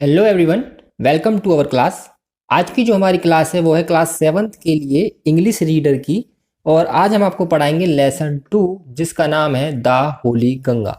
Hello everyone, welcome to our class. आज की जो हमारी क्लास है वो है क्लास 7th के लिए इंग्लिश रीडर की। और आज हम आपको पढ़ाएंगे लेसन 2 जिसका नाम है द होली गंगा।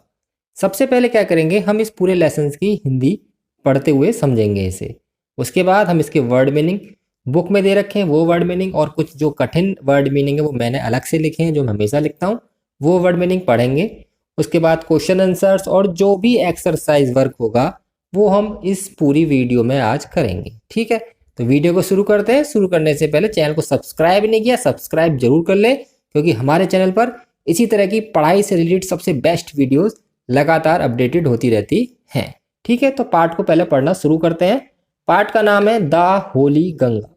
सबसे पहले क्या करेंगे, हम इस पूरे लेसन की हिंदी पढ़ते हुए समझेंगे इसे। उसके बाद हम इसके वर्ड मीनिंग बुक में दे रखे हैं, वो वर्ड मीनिंग और कुछ जो कठिन वर्ड मीनिंग है वो मैंने अलग से लिखे हैं, जो मैं हमेशा लिखता हूँ, वो वर्ड मीनिंग पढ़ेंगे। उसके बाद क्वेश्चन आंसर्स और जो भी एक्सरसाइज वर्क होगा वो हम इस पूरी वीडियो में आज करेंगे। ठीक है, तो वीडियो को शुरू करते हैं। शुरू करने से पहले चैनल को सब्सक्राइब नहीं किया, सब्सक्राइब जरूर कर ले, क्योंकि हमारे चैनल पर इसी तरह की पढ़ाई से रिलेटेड सबसे बेस्ट वीडियोस लगातार अपडेटेड होती रहती हैं। ठीक है, तो पार्ट को पहले पढ़ना शुरू करते हैं। पार्ट का नाम है the Holi Ganga.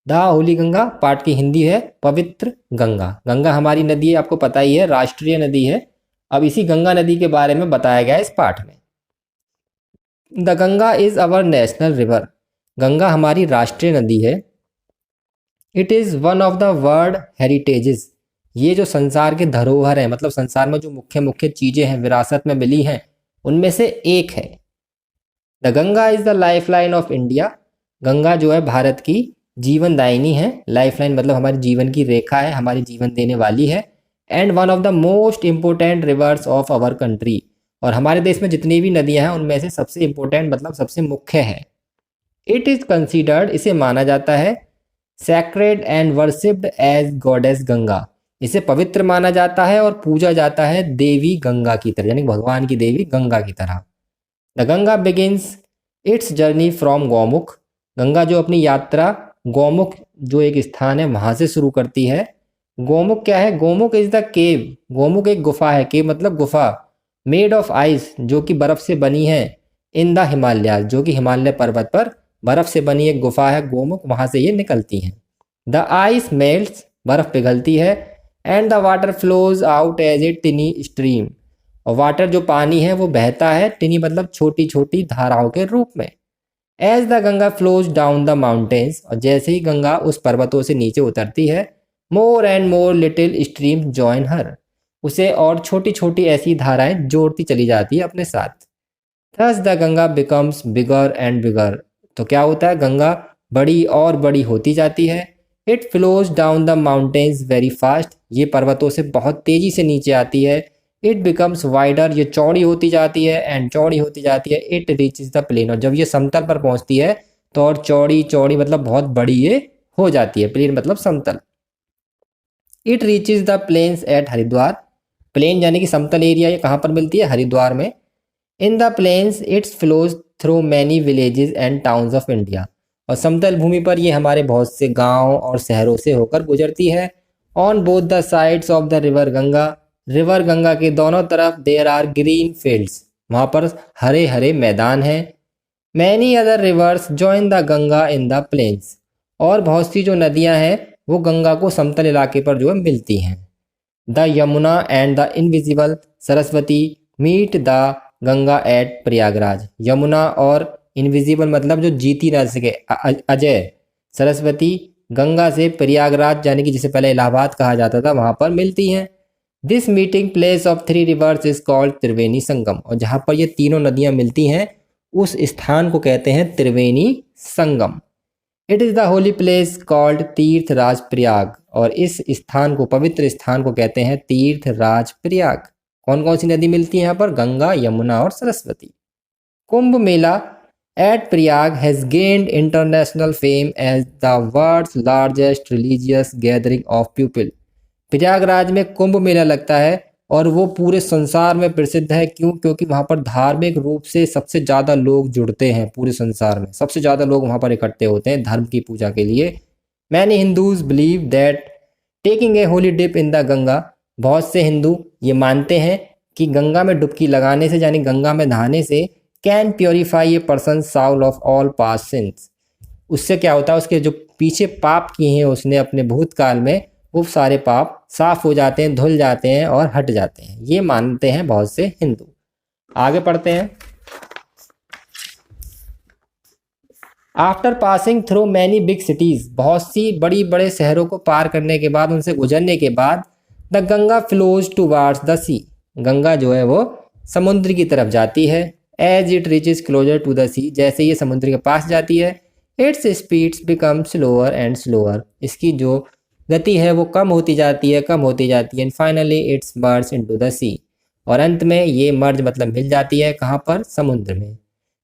The Holi Ganga part की हिंदी है पवित्र गंगा। गंगा हमारी नदी है, आपको पता ही है, राष्ट्रीय नदी है। अब इसी गंगा नदी के बारे में बताया गया है इस पाठ में। The Ganga is our national river. Ganga हमारी राष्ट्रीय नदी है। It is one of the world heritages. ये जो संसार के धरोहर है, मतलब संसार में जो मुख्य मुख्य चीज़ें हैं विरासत में मिली हैं, उनमें से एक है। The Ganga is the life line of India. Ganga जो है भारत की जीवन दायिनी है। लाइफ लाइन मतलब हमारे जीवन की रेखा है, हमारी जीवन देने वाली है। And one of the most important rivers of our country. और हमारे देश में जितनी भी नदियां हैं उनमें से सबसे इम्पोर्टेंट मतलब सबसे मुख्य है। इट इज़ कंसीडर्ड, इसे माना जाता है, sacred and worshipped as goddess Ganga. इसे पवित्र माना जाता है और पूजा जाता है देवी गंगा की तरह, यानी भगवान की देवी गंगा की तरह। The Ganga begins it's journey from Gaumukh. Ganga जो अपनी यात्रा गौमुख जो एक स्थान है वहाँ से शुरू करती है। गौमुख क्या है? Gaumukh is the cave. Gaumukh एक गुफा है, केव मतलब गुफा। मेड ऑफ आइस, जो कि बर्फ से बनी है। इन द हिमालय, जो कि हिमालय पर्वत पर बर्फ से बनी एक गुफा है गोमुख, वहाँ से ये निकलती हैं। द आइस मेल्ट्स, बर्फ पिघलती है। And the water flows out as a tiny stream. और वाटर जो पानी है वो बहता है, टिनी मतलब छोटी छोटी धाराओं के रूप में। As the Ganga flows down the mountains, और जैसे ही गंगा उस पर्वतों से नीचे उतरती है, more and more little stream join her. उसे और छोटी छोटी ऐसी धाराएं जोड़ती चली जाती है अपने साथ। Thus the Ganga becomes bigger and bigger. तो क्या होता है? गंगा बड़ी और बड़ी होती जाती है। It flows down the mountains very fast. ये पर्वतों से बहुत तेजी से नीचे आती है। इट बिकम्स वाइडर, ये चौड़ी होती जाती है। एंड चौड़ी होती जाती है। इट रीचेज द प्लेन, और जब ये समतल पर पहुंचती है तो और चौड़ी चौड़ी मतलब बहुत बड़ी ये हो जाती है। प्लेन मतलब समतल। It reaches the plains at Haridwar. Plain यानी कि समतल एरिया, ये कहाँ पर मिलती है? हरिद्वार में। In the plains its flows through many villages and towns of India. और समतल भूमि पर ये हमारे बहुत से गांव और शहरों से होकर गुजरती है। On both the sides of the river Ganga, river Ganga के दोनों तरफ देयर आर ग्रीन फील्ड्स, वहाँ पर हरे हरे मैदान हैं। Many other rivers join the Ganga in the plains. और बहुत सी जो नदियाँ हैं वो गंगा को समतल इलाके पर जो है मिलती हैं। The Yamuna and the invisible Saraswati meet the Ganga at Prayagraj. Yamuna और इनविजिबल मतलब जो जीती ना सके, अजय, सरस्वती गंगा से प्रयागराज यानी कि जिसे पहले इलाहाबाद कहा जाता था वहाँ पर मिलती हैं। This meeting place of three rivers is called Triveni Sangam. और जहाँ पर ये तीनों नदियाँ मिलती हैं उस स्थान को कहते हैं Triveni Sangam. It is the holy place called Tirthraj Prayag. और इस स्थान को, पवित्र स्थान को कहते हैं तीर्थराज प्रयाग। कौन कौन सी नदी मिलती है यहाँ पर? गंगा, यमुना और Saraswati. Kumbh Mela at Prayag has gained international fame as the world's largest religious gathering of people. Prayagraj में कुंभ मेला लगता है और वो पूरे संसार में प्रसिद्ध है। क्यों? क्योंकि वहाँ पर धार्मिक रूप से सबसे ज़्यादा लोग जुड़ते हैं। पूरे संसार में सबसे ज़्यादा लोग वहाँ पर इकट्ठे होते हैं धर्म की पूजा के लिए। Many Hindus believe that taking a holy dip in the Ganga. बहुत से हिंदू ये मानते हैं कि गंगा में डुबकी लगाने से, यानी गंगा में नहाने से, can purify a person Saul of all past since. उससे क्या होता है? उसके जो पीछे पाप किए हैं उसने अपने भूतकाल में, वो सारे पाप साफ हो जाते हैं, धुल जाते हैं और हट जाते हैं। ये मानते हैं बहुत से हिंदू। आगे पढ़ते हैं। After passing through many big cities, बहुत सी बड़ी बड़े शहरों को पार करने के बाद, उनसे गुजरने के बाद, the Ganga flows towards the sea. Ganga जो है वो समुद्र की तरफ जाती है। As it reaches closer to the sea, जैसे ये समुद्र के पास जाती है, its speeds become slower and slower, इसकी जो गति है वो कम होती जाती है, कम होती जाती है, and finally its merge into the sea, और अंत में ये मर्ज मतलब मिल जाती है कहाँ पर, समुद्र में।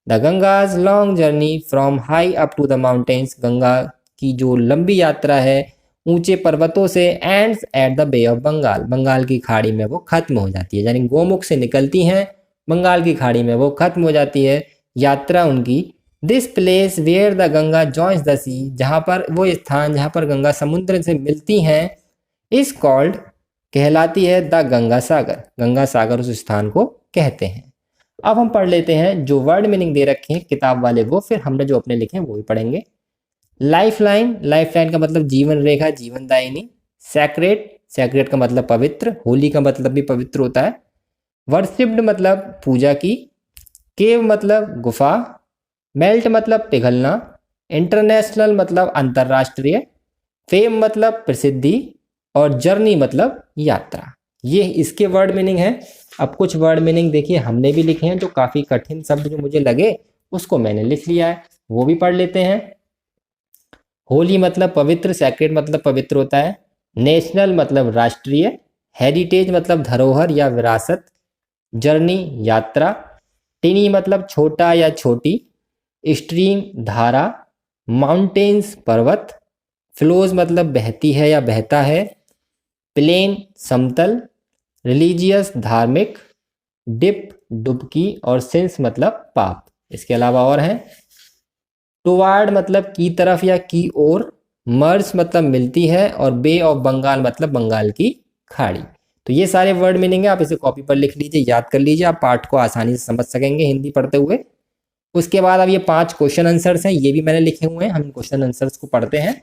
The Ganga's long journey from high up to the mountains, Ganga की जो लंबी यात्रा है ऊंचे पर्वतों से, ends at the bay of Bengal, Bengal की खाड़ी में वो खत्म हो जाती है, यानी गोमुख से निकलती हैं, बंगाल की खाड़ी में वो खत्म हो जाती है यात्रा उनकी। This place where the Ganga joins the sea, जहाँ पर वो स्थान जहाँ पर गंगा समुद्र से मिलती हैं, इज कॉल्ड कहलाती है द गंगा सागर, गंगा सागर उस स्थान को कहते हैं। अब हम पढ़ लेते हैं जो वर्ड मीनिंग दे रखे हैं किताब वाले वो, फिर हमने जो अपने लिखे हैं वो भी पढ़ेंगे। लाइफ लाइन, लाइफ लाइन का मतलब जीवन रेखा, जीवनदायिनी। सैक्रेड, सैक्रेड का मतलब पवित्र, होली का मतलब भी पवित्र होता है। वर्शिप्ड मतलब पूजा की। केव मतलब गुफा। मेल्ट मतलब पिघलना। इंटरनेशनल मतलब अंतर्राष्ट्रीय। फेम मतलब प्रसिद्धि, और जर्नी मतलब यात्रा। ये इसके वर्ड मीनिंग है। अब कुछ वर्ड मीनिंग देखिए हमने भी लिखे हैं, जो काफ़ी कठिन शब्द जो मुझे लगे उसको मैंने लिख लिया है, वो भी पढ़ लेते हैं। होली मतलब पवित्र, सैक्रेड मतलब पवित्र होता है। नेशनल मतलब राष्ट्रीय। हेरिटेज मतलब धरोहर या विरासत। जर्नी यात्रा। टिनी मतलब छोटा या छोटी। स्ट्रीम धारा। माउंटेन्स पर्वत। फ्लोज मतलब बहती है या बहता है। प्लेन समतल। रिलीजियस धार्मिक। डिप डुबकी, और सिंस मतलब पाप। इसके अलावा और हैं। टुवार्ड मतलब की तरफ या की ओर। मर्ज मतलब मिलती है, और बे ऑफ बंगाल मतलब बंगाल की खाड़ी। तो ये सारे वर्ड मीनिंग है, आप इसे कॉपी पर लिख लीजिए, याद कर लीजिए, आप पाठ को आसानी से समझ सकेंगे हिंदी पढ़ते हुए। उसके बाद अब ये 5 क्वेश्चन आंसर्स हैं, ये भी मैंने लिखे हुए हैं, हम क्वेश्चन आंसर्स को पढ़ते हैं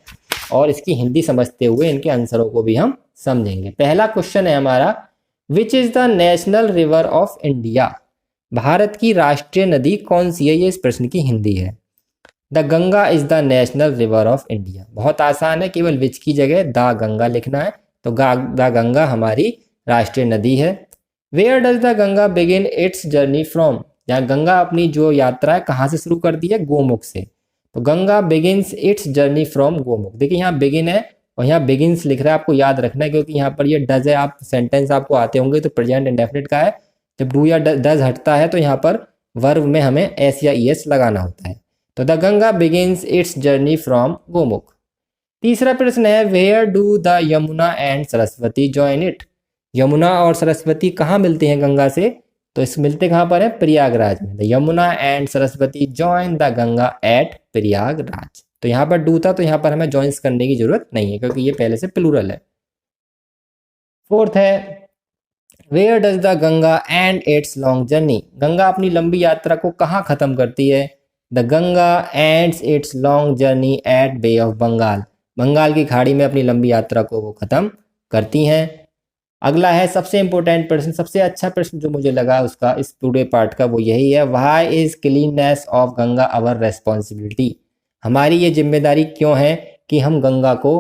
और इसकी हिंदी समझते हुए इनके आंसरों को भी हम समझेंगे। पहला क्वेश्चन है हमारा, which is the national river of India, Bharat की राष्ट्रीय नदी कौन सी है, ये इस प्रश्न की हिंदी है। The Ganga is the national river of India, बहुत आसान है, केवल विच की जगह द गंगा लिखना है, तो द गंगा हमारी राष्ट्रीय नदी है। Where does the Ganga begin its journey from, यहाँ गंगा अपनी जो यात्रा है कहाँ से शुरू करती है, गोमुख से, तो Ganga begins its journey from Gomukh. देखिए यहाँ बिगिन है और यहाँ बिगिन्स लिख रहा है, आपको याद रखना है क्योंकि यहाँ पर ये डज है, आप सेंटेंस आपको आते होंगे तो प्रेजेंट इंडेफिनिट का है, जब डू या डज हटता है तो यहाँ पर वर्ब में हमें एस या ईएस लगाना होता है। तो the Ganga begins its journey from Gomukh. तीसरा प्रश्न है, where do the Yamuna and Saraswati join it, Yamuna और सरस्वती कहाँ मिलते हैं गंगा से, तो इस मिलते कहाँ पर है, प्रयागराज में। The Yamuna and Saraswati join the Ganga at Prayagraj. तो यहाँ पर डू था तो यहाँ पर हमें जॉइंस करने की जरूरत नहीं है क्योंकि ये पहले से प्लूरल है। फोर्थ है, where does the Ganga end its long journey, Ganga अपनी लंबी यात्रा को कहाँ खत्म करती है, the Ganga ends its long journey at Bay of Bengal, Bengal की खाड़ी में अपनी लंबी यात्रा को वो खत्म करती हैं। अगला है सबसे इंपॉर्टेंट प्रश्न, सबसे अच्छा प्रश्न जो मुझे लगा उसका इस पूरे पार्ट का, वो यही है, why is cleanness of Ganga our responsibility, हमारी ये जिम्मेदारी क्यों है कि हम गंगा को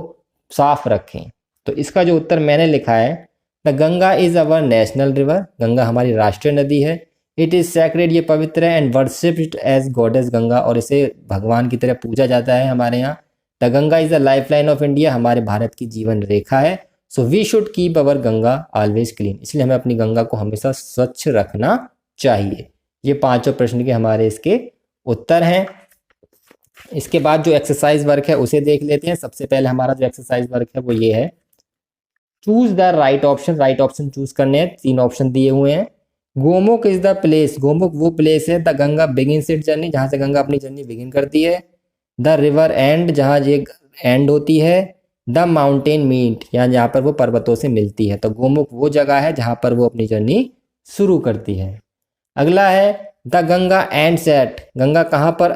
साफ रखें। तो इसका जो उत्तर मैंने लिखा है, the Ganga is our national river, Ganga हमारी राष्ट्रीय नदी है। इट इज़ सैक्रेड, ये पवित्र है, and worshipped as goddess Ganga, और इसे भगवान की तरह पूजा जाता है हमारे यहाँ। The Ganga is the life line of India, हमारे भारत की जीवन रेखा है। So we should keep our Ganga always clean, इसलिए हमें अपनी गंगा को हमेशा स्वच्छ रखना चाहिए। ये पांचों प्रश्न के हमारे इसके उत्तर हैं। इसके बाद जो एक्सरसाइज वर्क है उसे देख लेते हैं। सबसे पहले हमारा जो एक्सरसाइज वर्क है वो ये है, choose the right option, right option choose करने हैं, 3 ऑप्शन दिए हुए हैं। Gomukh is the place, Gomukh वो प्लेस है, the Ganga begins it journey, जहाँ से गंगा अपनी जर्नी बिगिन करती है। द रिवर एंड, जहाँ ये एंड होती है। द माउंटेन मीट, यहाँ जहाँ पर वो पर्वतों से मिलती है, तो गोमुख वो जगह है जहाँ पर वो अपनी जर्नी शुरू करती है। अगला है, the Ganga ends at, Ganga कहाँ पर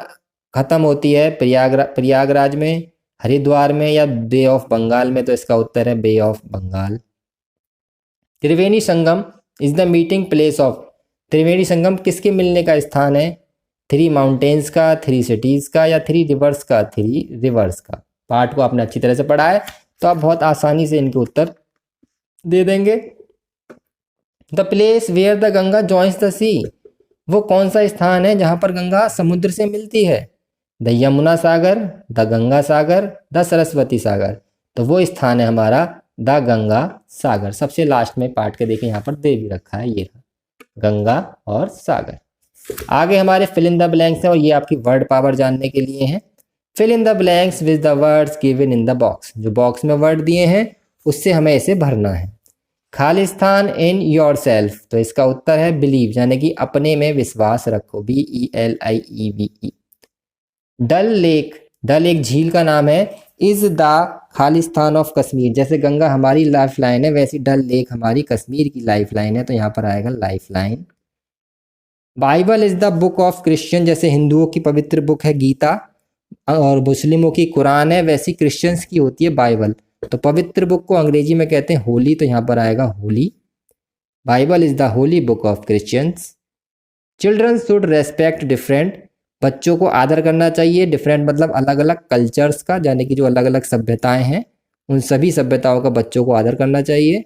खत्म होती है, प्रयागराज में, हरिद्वार में, या बे ऑफ बंगाल में, तो इसका उत्तर है bay of Bengal. Triveni Sangam is the meeting place of, Triveni Sangam किसके मिलने का स्थान है, 3 माउंटेन्स का, 3 सिटीज का, या 3 रिवर्स का, 3 रिवर्स का। पार्ट को आपने अच्छी तरह से पढ़ा है तो आप बहुत आसानी से इनके उत्तर दे देंगे। The place where the Ganga joins the sea, वो कौन सा स्थान है जहाँ पर गंगा समुद्र से मिलती है? The Yamuna Sagar, the Ganga Sagar, the Saraswati Sagar. तो वो स्थान है हमारा द गंगा सागर। सबसे लास्ट में पार्ट के देखें, यहाँ पर दे भी रखा है, ये गंगा और सागर। आगे हमारे फिल इन द ब्लैंक्स हैं और ये आपकी वर्ड पावर जानने के लिए हैं। Fill in the blanks with the words given in the box. जो बॉक्स में वर्ड दिए हैं उससे हमें इसे भरना है। खालिस्तान इन योर सेल्फ, तो इसका उत्तर है बिलीव, यानी कि अपने में विश्वास रखो, BELIEVE। डल लेक, डल एक झील का नाम है। Is the Khalistan of Kashmir, जैसे गंगा हमारी लाइफ लाइन है वैसी डल लेक हमारी कश्मीर की लाइफ लाइन है, तो यहाँ पर आएगा life line. Bible is the book of Christian, जैसे हिंदुओं की पवित्र बुक है गीता और मुस्लिमों की कुरान है, वैसी क्रिश्चियंस की होती है बाइबल। तो पवित्र बुक को अंग्रेजी में कहते हैं होली, तो यहाँ पर आएगा Holi. Bible is the Holi book of Christians. Children should respect different, बच्चों को आदर करना चाहिए। डिफरेंट मतलब अलग अलग कल्चर्स का, यानी कि जो अलग अलग सभ्यताएं हैं उन सभी सभ्यताओं का बच्चों को आदर करना चाहिए।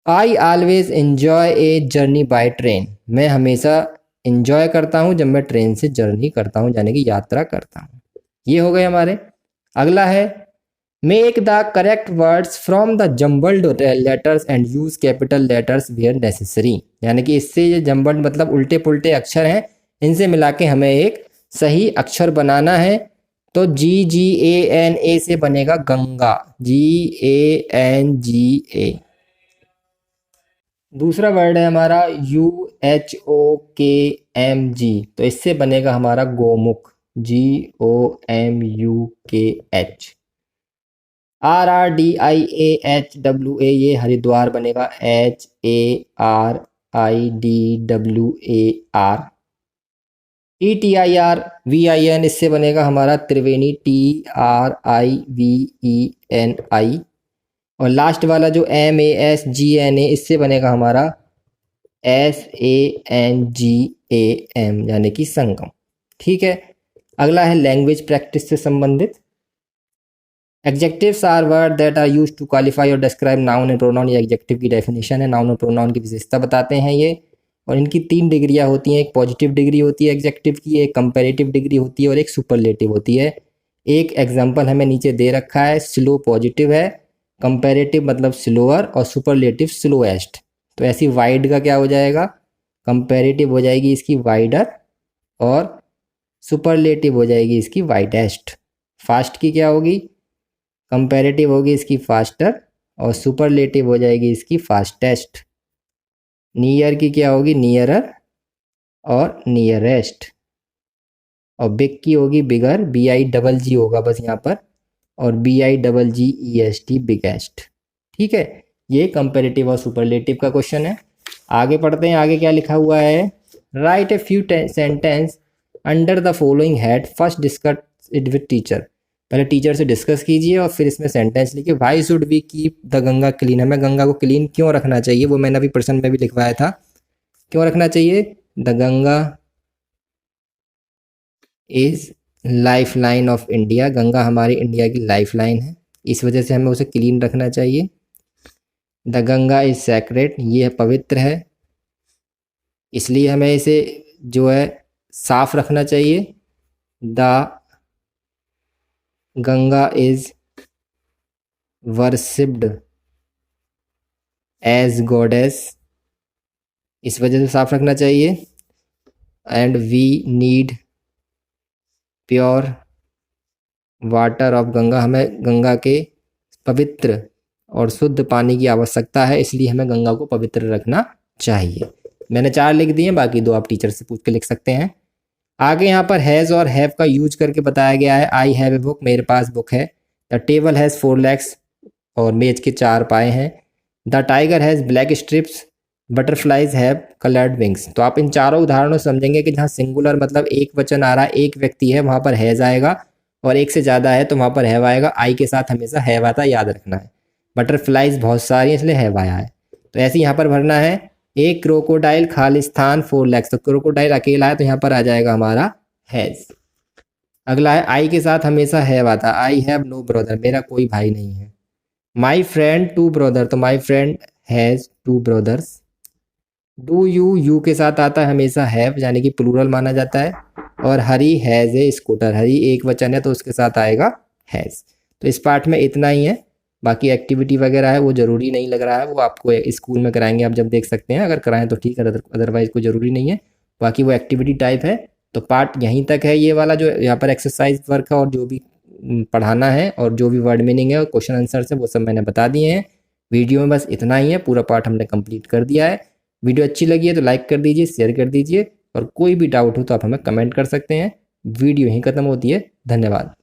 I always enjoy a journey by train, मैं हमेशा इन्जॉय करता हूँ जब मैं ट्रेन से जर्नी करता हूँ, यानी कि यात्रा करता हूँ। ये हो गए हमारे। अगला है make the correct words from the jumbled letters and use capital letters where necessary, यानी कि इससे ये जम्बल्ड मतलब उल्टे पुल्टे अक्षर हैं, इनसे मिला के हमें एक सही अक्षर बनाना है। तो GGANA से बनेगा गंगा, GANGA। दूसरा वर्ड है हमारा UHOKMG, तो इससे बनेगा हमारा गोमुख, GOMUKH। RRDIAHWA, ये हरिद्वार बनेगा, HARIDWAR। TTIRVIN, इससे बनेगा हमारा त्रिवेणी, TRIVENI। और लास्ट वाला जो MASGNA, इससे बनेगा हमारा SANGAM, यानी कि संगम। ठीक है। अगला है लैंग्वेज प्रैक्टिस से संबंधित। Adjectives are word that are used to qualify और डिस्क्राइब नाउन एंड प्रोनाउन, ये एग्जेक्टिव की डेफिनेशन है, नाउन और प्रोनाउन की विशेषता बताते हैं ये। और इनकी 3 डिग्रियाँ होती हैं, एक पॉजिटिव डिग्री होती है एग्जेक्टिव की, एक कंपैरेटिव डिग्री होती है और एक सुपरलेटिव होती है। एक एग्जाम्पल हमें नीचे दे रखा है, स्लो पॉजिटिव है, कंपैरेटिव मतलब स्लोअर और सुपरलेटिव स्लोएस्ट। तो ऐसी वाइड का क्या हो जाएगा, कंपैरेटिव हो जाएगी इसकी वाइडर और सुपरलेटिव हो जाएगी इसकी वाइडेस्ट। फास्ट की क्या होगी, कंपैरेटिव होगी इसकी फास्टर और सुपरलेटिव हो जाएगी इसकी फास्टेस्ट। नियर की क्या होगी, नियरर और नियरेस्ट। और बिग की होगी बिगर, BIGG होगा बस यहाँ पर, और BIGGEST बिगेस्ट। ठीक है, ये कंपैरेटिव और सुपरलेटिव का क्वेश्चन है। आगे पढ़ते हैं, आगे क्या लिखा हुआ है। Write a few sentence under the following head, first discuss it with teacher, पहले टीचर से डिस्कस कीजिए और फिर इसमें सेंटेंस लिखिए। Why should we keep the Ganga clean, हमें गंगा को क्लीन क्यों रखना चाहिए, वो मैंने अभी प्रश्न में भी लिखवाया था। क्यों रखना चाहिए, the Ganga is life line of India, Ganga हमारी इंडिया की लाइफ लाइन है, इस वजह से हमें उसे क्लीन रखना चाहिए। द गंगा इज सैक्रेड, ये पवित्र है, इसलिए हमें इसे जो है साफ रखना चाहिए। The Ganga is worshipped as goddess, इस वजह से साफ रखना चाहिए। And we need pure water of Ganga, हमें गंगा के पवित्र और शुद्ध पानी की आवश्यकता है, इसलिए हमें गंगा को पवित्र रखना चाहिए। मैंने 4 लिख दिए, बाकी 2 आप टीचर से पूछ के लिख सकते हैं। आगे यहाँ पर हैज़ और हैव का यूज करके बताया गया है। आई हैव ए बुक, मेरे पास बुक है। द टेबल हैज़ 4 लेग्स, और मेज के 4 पाए हैं। The tiger has black strips, butterflies have coloured wings. तो आप इन चारों उदाहरणों से समझेंगे कि जहाँ सिंगुलर मतलब एक वचन आ रहा है, एक व्यक्ति है, वहाँ पर हैज़ आएगा, और एक से ज़्यादा है तो वहाँ पर हैव आएगा। आई के साथ हमेशा हैव आता है, याद रखना है। बटरफ्लाइज बहुत सारी हैं इसलिए हैव आया है। तो ऐसे यहाँ पर भरना है। एक क्रोकोडाइल खालिस्तान 4 लेग्स, तो क्रोकोडाइल अकेला है तो यहाँ पर आ जाएगा हमारा हैज़। अगला है आई के साथ हमेशा हैव आता है। आई हैव नो ब्रदर, मेरा कोई भाई नहीं है। माई फ्रेंड 2 ब्रदर, तो my friend has 2 brothers. Do you के साथ आता है हमेशा हैव, यानी कि प्लूरल माना जाता है। और हरी हैज़ ए स्कूटर, हरी एक वचन है तो उसके साथ आएगा हैज़। तो इस पार्ट में इतना ही है। बाकी एक्टिविटी वगैरह है वो ज़रूरी नहीं लग रहा है, वो आपको स्कूल में कराएंगे, आप जब देख सकते हैं, अगर कराएं तो ठीक है, अदरवाइज़ कोई ज़रूरी नहीं है। बाकी वो एक्टिविटी टाइप है। तो पार्ट यहीं तक है, ये वाला जो यहाँ पर एक्सरसाइज वर्क है और जो भी पढ़ाना है और जो भी वर्ड मीनिंग है और क्वेश्चन आंसर है वो सब मैंने बता दिए हैं। वीडियो में बस इतना ही है, पूरा पार्ट हमने कंप्लीट कर दिया है। वीडियो अच्छी लगी है तो लाइक कर दीजिए, शेयर कर दीजिए, और कोई भी डाउट हो तो आप हमें कमेंट कर सकते हैं। वीडियो यहीं ख़त्म होती है। धन्यवाद।